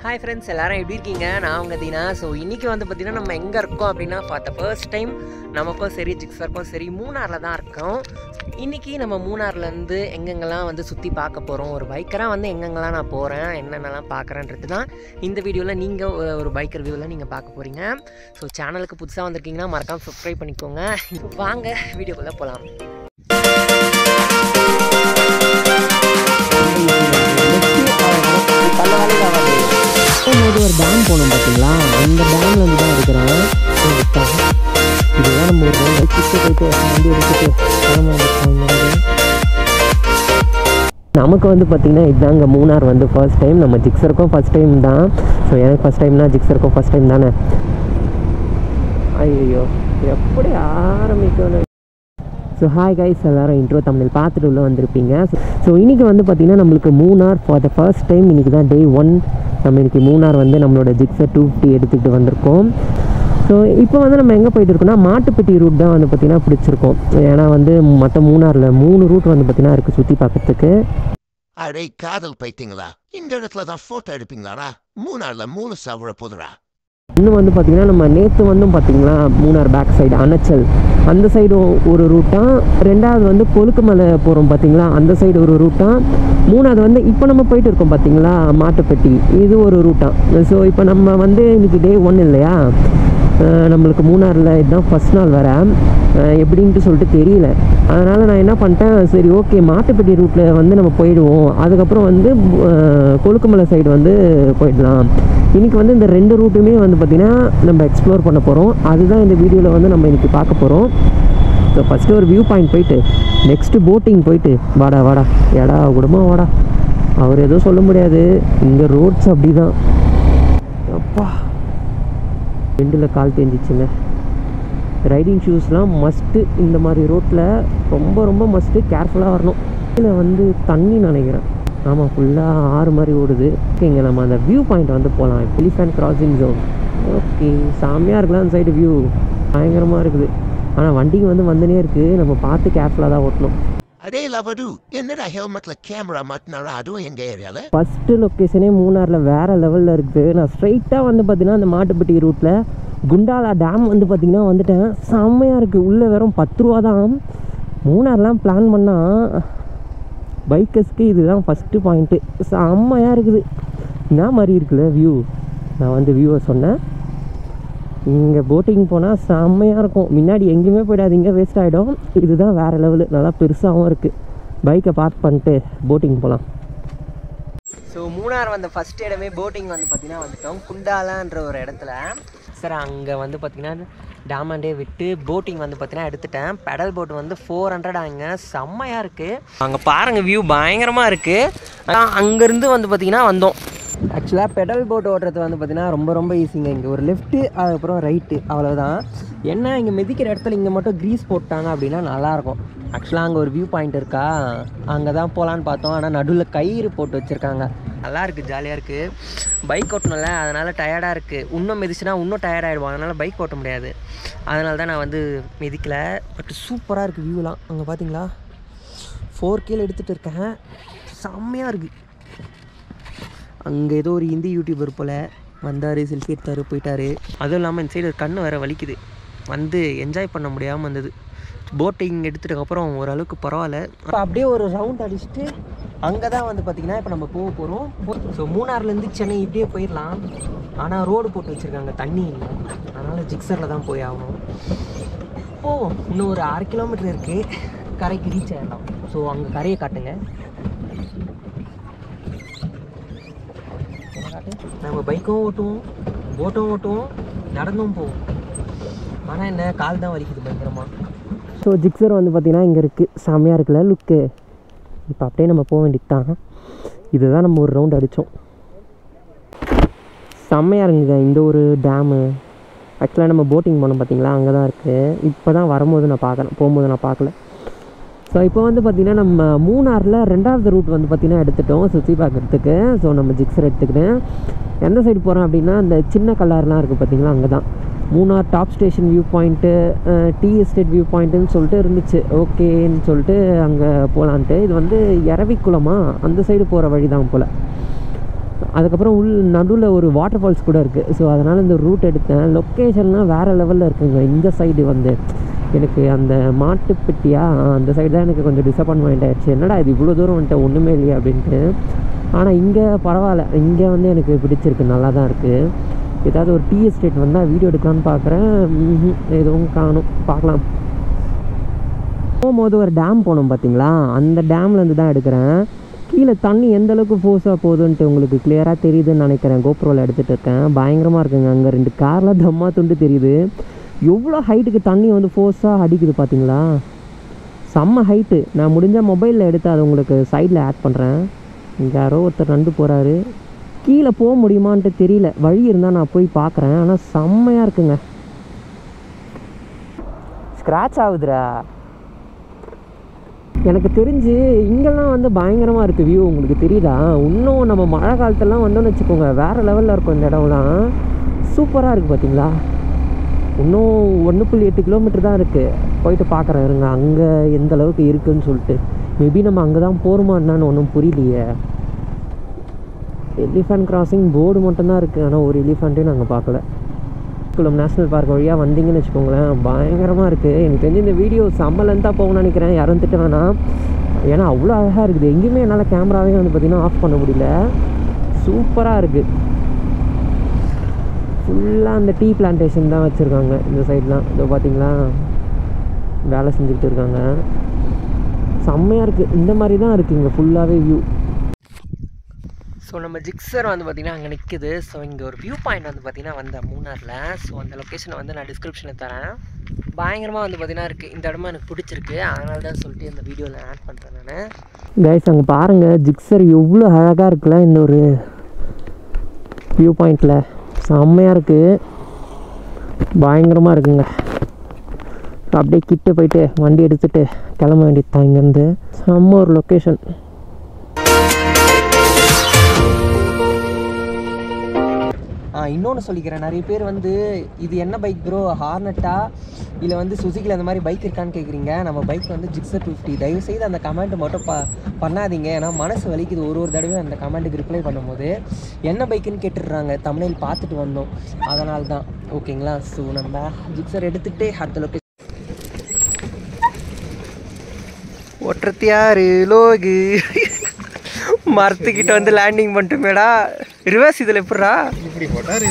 Hi friends, எல்லாரும் எப்படி இருக்கீங்க? நான் உங்கள் தீனா. ஸோ இன்றைக்கி வந்து பார்த்திங்கன்னா நம்ம எங்கே இருக்கோம் அப்படின்னா, ஃபார் த ஃபர்ஸ்ட் டைம் நமக்கும் சரி ஜிக்ஸருக்கும் சரி மூணாரில் தான் இருக்கோம். இன்றைக்கி நம்ம மூணார்லேருந்து எங்கெங்கெல்லாம் வந்து சுற்றி பார்க்க போகிறோம், ஒரு பைக்கராக வந்து எங்கெங்கெல்லாம் நான் போகிறேன், என்னென்னலாம் பார்க்குறேன்றது தான் இந்த வீடியோவில் நீங்கள் ஒரு பைக்கர் வியூவில் நீங்கள் பார்க்க போகிறீங்க. ஸோ சேனலுக்கு புதுசாக வந்திருக்கீங்கன்னா மறக்காமல் சப்ஸ்கிரைப் பண்ணிக்கோங்க. வாங்க வீடியோக்குள்ளே போகலாம். ஒரு டேம் போனோம் பார்த்தீங்களா, அந்த டேம்ல இருந்து தான் இருக்கிறோம். இதுதான் நம்ம ஒரு போயிட்டு வண்டி எடுத்துட்டு நமக்கு வந்து பார்த்திங்கன்னா இதுதாங்க மூணார் வந்து ஃபர்ஸ்ட் டைம். நம்ம ஜிக்ஸருக்கும் ஃபர்ஸ்ட் டைம் தான். ஸோ எனக்கு ஃபர்ஸ்ட் டைம்னா ஜிக்ஸருக்கும் ஃபர்ஸ்ட் டைம் தானே. ஐயோ எப்படி ஆரம்பிக்கணும். ஸோ ஹாய் கைஸ், எல்லோரும் இன்ட்ரோ தமிழ் பார்த்துட்டு உள்ளே வந்திருப்பீங்க. ஸோ இன்றைக்கி வந்து பார்த்திங்கன்னா நம்மளுக்கு Munnar for the first time. இன்றைக்கி தான் டே 1. நம்ம இன்றைக்கி மூணார் வந்து நம்மளோட ஜிக்ஸர் 250 எடுத்துக்கிட்டு வந்திருக்கோம். ஸோ இப்போ வந்து நம்ம எங்கே போயிட்டு இருக்கோம்னா மாட்டுப்பட்டி ரூட் தான் வந்து பார்த்திங்கன்னா பிடிச்சிருக்கோம். ஏன்னா வந்து மற்ற மூணாரில் 3 ரூட் வந்து பார்த்திங்கன்னா இருக்குது சுற்றி பார்க்கறதுக்கு. அடே காதல் பைத்தியங்களா, இந்த இடத்துல தான் ஃபோட்டோ எடுப்பீங்களாடா? மூணாரில் 3 சவர போதுரா. இன்னும் வந்து பார்த்திங்கன்னா நம்ம நேற்று வந்து பார்த்திங்கன்னா மூணார் பேக் சைடு அணைச்சல் அந்த சைடும் ஒரு ரூட்டாக, ரெண்டாவது வந்து கொழுக்குமலை போகிறோம் பார்த்திங்களா அந்த சைடு ஒரு ரூட்டாக, மூணாவது வந்து இப்போ நம்ம போயிட்டு இருக்கோம் பார்த்திங்களா மாட்டுப்பட்டி, இது ஒரு ரூட்டாக. ஸோ இப்போ நம்ம வந்து இன்றைக்கி டே 1 இல்லையா, நம்மளுக்கு மூணாரில் இதுதான் ஃபஸ்ட் நாள் வர எப்படின்ட்டு சொல்லிட்டு தெரியல. அதனால் நான் என்ன பண்ணிட்டேன், சரி ஓகே மாட்டுப்பட்டி ரூட்டில் வந்து நம்ம போயிடுவோம், அதுக்கப்புறம் வந்து கொழுக்குமலை சைடு வந்து போயிடலாம். இன்றைக்கி வந்து இந்த 2 ரூட்டுமே வந்து பார்த்திங்கன்னா நம்ம எக்ஸ்ப்ளோர் பண்ண போகிறோம். அதுதான் இந்த வீடியோவில் வந்து நம்ம இன்றைக்கி பார்க்க போகிறோம். ஸோ ஃபஸ்ட்டு ஒரு வியூ பாயிண்ட் போயிட்டு நெக்ஸ்ட்டு போட்டிங் போயிட்டு வாடா எடா கூடமா வாடா, அவர் எதுவும் சொல்ல முடியாது, இங்கே ரோட்ஸ் அப்படி தான். அப்பா ரெண்டில் கால் தேஞ்சிச்சுங்க. ரைடிங் ஷூஸ்லாம் மஸ்ட்டு, இந்த மாதிரி ரோட்டில் ரொம்ப மஸ்ட்டு, கேர்ஃபுல்லாக வரணும். இதில் வந்து தண்ணி நினைக்கிறேன், ஆமாம் ஃபுல்லாக ஆறு மாதிரி ஓடுது. ஓகேங்க, நம்ம அந்த வியூ பாயிண்ட் வந்து போகலாம். Elephant crossing zone. ஓகே செம்மையாக இருக்கலாம் அந்த சைடு, வியூ பயங்கரமாக இருக்குது. ஆனால் வண்டிக்கு வந்து வந்துனே இருக்குது, நம்ம பார்த்து கேர்ஃபுல்லாக தான் ஓட்டணும். அடே லவடு, என்னடா ஹெல்மெட்டில் கேமரா மாட்டினாரா? அதுவும் எங்கள் ஏரியாவில் ஃபஸ்ட்டு லொக்கேஷனே மூணாரில் வேறு லெவலில் இருக்குது. நான் ஸ்ட்ரைட்டாக வந்து பார்த்திங்கன்னா அந்த மாட்டுப்பட்டி ரூட்டில் குண்டாலா டேம் வந்து பார்த்திங்கன்னா வந்துட்டேன். செம்மையாக இருக்குது. உள்ளே வெறும் 10 ரூபா தான். மூணார்லாம் பிளான் பண்ணால் பைக்கர்ஸ்க்கு இதுதான் ஃபஸ்ட்டு பாயிண்ட்டு. செம்மையாக இருக்குது. என்ன மாதிரி இருக்குல்ல வியூ. நான் வந்து வியூவை சொன்னேன், இங்கே போட்டிங் போனால் செம்மையாக இருக்கும். முன்னாடி எங்கேயுமே போயிடாதீங்க, வேஸ்ட் ஆகிடும். இதுதான் வேறு லெவலு, நல்லா பெருசாகவும் இருக்குது. பைக்கை பார்க் பண்ணிட்டு போட்டிங் போகலாம். ஸோ மூணார் வந்த ஃபஸ்ட் இடமே போட்டிங் வந்து பார்த்திங்கன்னா வந்துட்டோம் குண்டாலான்ற ஒரு இடத்துல. சார் அங்கே வந்து பார்த்திங்கன்னா டேமாண்டே விட்டு போட்டிங் வந்து பார்த்திங்கன்னா எடுத்துட்டேன். பெடல் போட் வந்து 400 அங்கே செம்மையாக இருக்குது. அங்கே பாருங்கள் வியூ பயங்கரமாக இருக்குது. அங்கேருந்து வந்து பார்த்திங்கன்னா வந்தோம். ஆக்சுவலாக பெடல் போட் ஓட்டுறது வந்து பார்த்திங்கன்னா ரொம்ப ஈஸிங்க. இங்கே ஒரு லெஃப்ட்டு, அதுக்கப்புறம் ரைட்டு, அவ்வளோதான். என்ன இங்கே மிதிக்கிற இடத்துல இங்கே மட்டும் க்ரீஸ் போட்டாங்க அப்படின்னா நல்லாயிருக்கும். ஆக்சுவலாக அங்கே ஒரு வியூ பாயிண்ட் இருக்கா, அங்கே தான் போகலான்னு பார்த்தோம். ஆனால் நடுவில் கயிறு போட்டு வச்சுருக்காங்க. நல்லா இருக்குது, ஜாலியாக இருக்குது. பைக் ஓட்டணும்ல, அதனால் டயர்டாக இருக்குது. இன்னும் மிதிச்சுன்னா இன்னும் டயர்டாகிடுவோம், அதனால் பைக் ஓட்ட முடியாது. அதனால தான் நான் வந்து மிதிக்கலை. பட் சூப்பராக இருக்குது வியூலாம். அங்கே பார்த்தீங்களா 4K எடுத்துகிட்டு இருக்கேன், செம்மையாக இருக்குது. அங்கே ஏதோ ஒரு ஹிந்தி யூடியூபர் போல் வந்தார், செல்ஃபி எடுத்தார், போயிட்டார். அதுவும் இல்லாமல் இந்த சைடு கண்ணு வேறு வலிக்குது, வந்து என்ஜாய் பண்ண முடியாமல் வந்தது. போட்டிங் எடுத்துட்டதுக்கப்புறம் ஓரளவுக்கு பரவாயில்ல. இப்போ அப்படியே ஒரு ரவுண்ட் அடிச்சுட்டு அங்கே தான் வந்து பார்த்திங்கன்னா இப்போ நம்ம போக போகிறோம். ஸோ மூணார்லேருந்து சென்னை இப்படியே போயிடலாம். ஆனால் ரோடு போட்டு வச்சுருக்காங்க, தண்ணி இல்லை, அதனால் ஜிக்ஸரில் தான் போய் ஆகணும். இன்னும் ஒரு 6 கிலோமீட்டர் இருக்குது, கரைக்கு ரீச் ஆகிடலாம். ஸோ அங்கே கரையை காட்டுங்க. நம்ம பைக்கும் ஓட்டுவோம், போட்டும் ஓட்டுவோம், நடந்தும் போவோம். ஆனால் என்ன கால் தான் வலிக்குது பயங்கரமாக. ஸோ ஜிக்ஸர் வந்து பார்த்திங்கன்னா இங்கே இருக்குது, செம்மையாக இருக்குல்ல லுக்கு. இப்போ அப்படியே நம்ம போக வேண்டியது தான். இதுதான் நம்ம ஒரு ரவுண்ட் அடித்தோம். செம்மையாக இருங்குங்க இந்த ஒரு டேமு. ஆக்சுவலாக நம்ம போட்டிங் போனோம் பார்த்திங்களா, அங்கே தான் இருக்குது. இப்போ தான் வரும்போது நான் பார்க்குறேன், போகும்போது நான் பார்க்கல. ஸோ இப்போ வந்து பார்த்திங்கன்னா நம்ம மூணாரில் 2வது ரூட் வந்து பார்த்திங்கன்னா எடுத்துட்டோம் சுற்றி பார்க்குறதுக்கு. ஸோ நம்ம ஜிக்ஸர் எடுத்துக்கிட்டேன். எந்த சைடு போகிறோம் அப்படின்னா அந்த சின்ன கல்லாறுலாம் இருக்குது பார்த்திங்களா, அங்கே தான் Munnar top station view point, tea estate view பாயிண்ட்டுன்னு சொல்லிட்டு இருந்துச்சு. ஓகேன்னு சொல்லிட்டு அங்கே போகலான்ட்டு. இது வந்து இரவிக்குளமா அந்த சைடு போகிற வழி தான் போல். அதுக்கப்புறம் நடுவில் ஒரு வாட்டர் ஃபால்ஸ் கூட இருக்குது. ஸோ அதனால் இந்த ரூட் எடுத்தேன். லொக்கேஷன்லாம் வேறு லெவலில் இருக்குங்க. இந்த சைடு வந்து எனக்கு அந்த மாட்டுப்பட்டியா அந்த சைடு தான் எனக்கு கொஞ்சம் டிசப்பாயின்மெண்ட் ஆகிடுச்சு. என்னடா இது இவ்வளோ தூரம் வந்துட்டு ஒன்றுமே இல்லையா அப்படின்ட்டு. ஆனால் இங்கே பரவாயில்ல, இங்கே வந்து எனக்கு பிடிச்சிருக்கு, நல்லா தான் இருக்குது. ஏதாவது ஒரு டீ எஸ்டேட் வந்தால் வீடியோ எடுக்கலான்னு பார்க்குறேன். எதுவும் காணும், பார்க்கலாம். போகும்போது ஒரு டேம் போனோம் பார்த்தீங்களா, அந்த டேம்லேருந்து தான் எடுக்கிறேன். கீழே தண்ணி எந்த அளவுக்கு ஃபோர்ஸாக போகுதுன்ட்டு உங்களுக்கு கிளியராக தெரியுதுன்னு நினைக்கிறேன். கோப்ரோவில் எடுத்துகிட்டு இருக்கேன். பயங்கரமாக இருக்குங்க. அங்கே 2 காரில் தம்மா துண்டு தெரியுது. எவ்வளோ ஹைட்டுக்கு தண்ணி வந்து ஃபோர்ஸாக அடிக்குது பார்த்தீங்களா, செம்ம ஹைட்டு. நான் முடிஞ்சால் மொபைலில் எடுத்து அதை உங்களுக்கு சைடில் ஆட் பண்ணுறேன். இங்கே யாரோ ஒருத்தர் நண்டு போகிறாரு. கீழே போக முடியுமான்ட்டு தெரியல, வழி இருந்தால் நான் போய் பார்க்குறேன். ஆனால் செம்மையாக இருக்குங்க. ஸ்க்ராட்ச் ஆகுதுரா. எனக்கு தெரிஞ்சு இங்கெல்லாம் வந்து பயங்கரமாக இருக்குது வியூ, உங்களுக்கு தெரியுதா? இன்னும் நம்ம மழை காலத்தெல்லாம் வந்தோன்னு வச்சுக்கோங்க, வேறு லெவலில் இருக்கும் இந்த இடம்லாம். சூப்பராக இருக்குது பார்த்தீங்களா. இன்னும் 1.8 கிலோமீட்டர் தான் இருக்குது. போயிட்டு பார்க்குறேன் இருங்க அங்கே எந்த அளவுக்கு இருக்குதுன்னு சொல்லிட்டு. மேபி நம்ம அங்கே தான் போகிறோமா என்னான்னு ஒன்றும் புரியலையே. எலிஃபண்ட் கிராசிங் போர்டு மட்டும்தான் இருக்குது, ஆனால் ஒரு எலிஃபண்ட்டையும் நாங்கள் பார்க்கல. குளம் நேஷ்னல் பார்க் வழியாக வந்தீங்கன்னு வச்சுக்கோங்களேன், பயங்கரமாக இருக்குது. எனக்கு தெரிஞ்சு இந்த வீடியோ செம்ம லென்த்தாக போகணும்னு நினைக்கிறேன். யாரும் திட்ட வேணாம், ஏன்னா அவ்வளோ அழகாக இருக்குது. எங்கேயுமே என்னால் கேமராவே வந்து பார்த்திங்கன்னா ஆஃப் பண்ண முடியல. சூப்பராக இருக்குது. ஃபுல்லாக அந்த டீ பிளான்டேஷன் தான் வச்சுருக்காங்க இந்த சைட்லாம். இதோ பார்த்தீங்களா, வேலை செஞ்சுக்கிட்டு இருக்காங்க. செம்மையாக இருக்குது. இந்த மாதிரி தான் இருக்குது இங்கே ஃபுல்லாகவே வியூ. ஸோ நம்ம ஜிக்ஸர் வந்து பார்த்திங்கன்னா அங்கே நிற்குது. ஸோ இங்கே ஒரு வியூ பாயிண்ட் வந்து பார்த்திங்கன்னா வந்த மூணாரில். ஸோ அந்த லொக்கேஷனை வந்து நான் டிஸ்கிரிப்ஷனில் தரேன். பயங்கரமாக வந்து பார்த்திங்கன்னா இருக்குது. இந்த இடமா எனக்கு பிடிச்சிருக்கு, அதனால தான் சொல்லிட்டு இந்த வீடியோவில் ஆட் பண்ணுறேன் நான். கைஸ் அங்கே பாருங்கள், ஜிக்ஸர் எவ்வளோ அழகாக இருக்குல்ல இந்த ஒரு வியூ பாயிண்டில். செம்மையாக இருக்குது, பயங்கரமாக இருக்குங்க. அப்படியே கிட்ட போயிட்டு வண்டி எடுத்துகிட்டு கிளம்ப வேண்டியது தான் இங்கேருந்து. செம்ம ஒரு லொக்கேஷன். இன்னொன்று சொல்லிக்கிறேன், நிறைய பேர் வந்து இது என்ன பைக் ப்ரோ, ஹார்னட்டா இல்லை வந்து சுசுக்கியில் அந்த மாதிரி பைக் இருக்கான்னு கேட்குறீங்க. நம்ம பைக் வந்து ஜிக்ஸர் 250. தயவுசெய்து அந்த கமெண்ட் மட்டும் பண்ணாதீங்க, ஏன்னா மனசு வலிக்குது ஒரு தடவை அந்த கமெண்ட்டுக்கு ரிப்ளை பண்ணும்போது. என்ன பைக்குன்னு கேட்டுடுறாங்க, தமிழில் பார்த்துட்டு வந்தோம், அதனால தான். ஓகேங்களா. ஸோ நம்ம ஜிக்ஸர் எடுத்துகிட்டே அடுத்த லொக்கேஷன் ஒற்றத்தியாரு லோகு மரத்துக்கிட்ட வந்து லேண்டிங் பண்ணிட்டுமேடா. ரிவர்ஸ் இதில் எப்படா இப்படி போட்டால்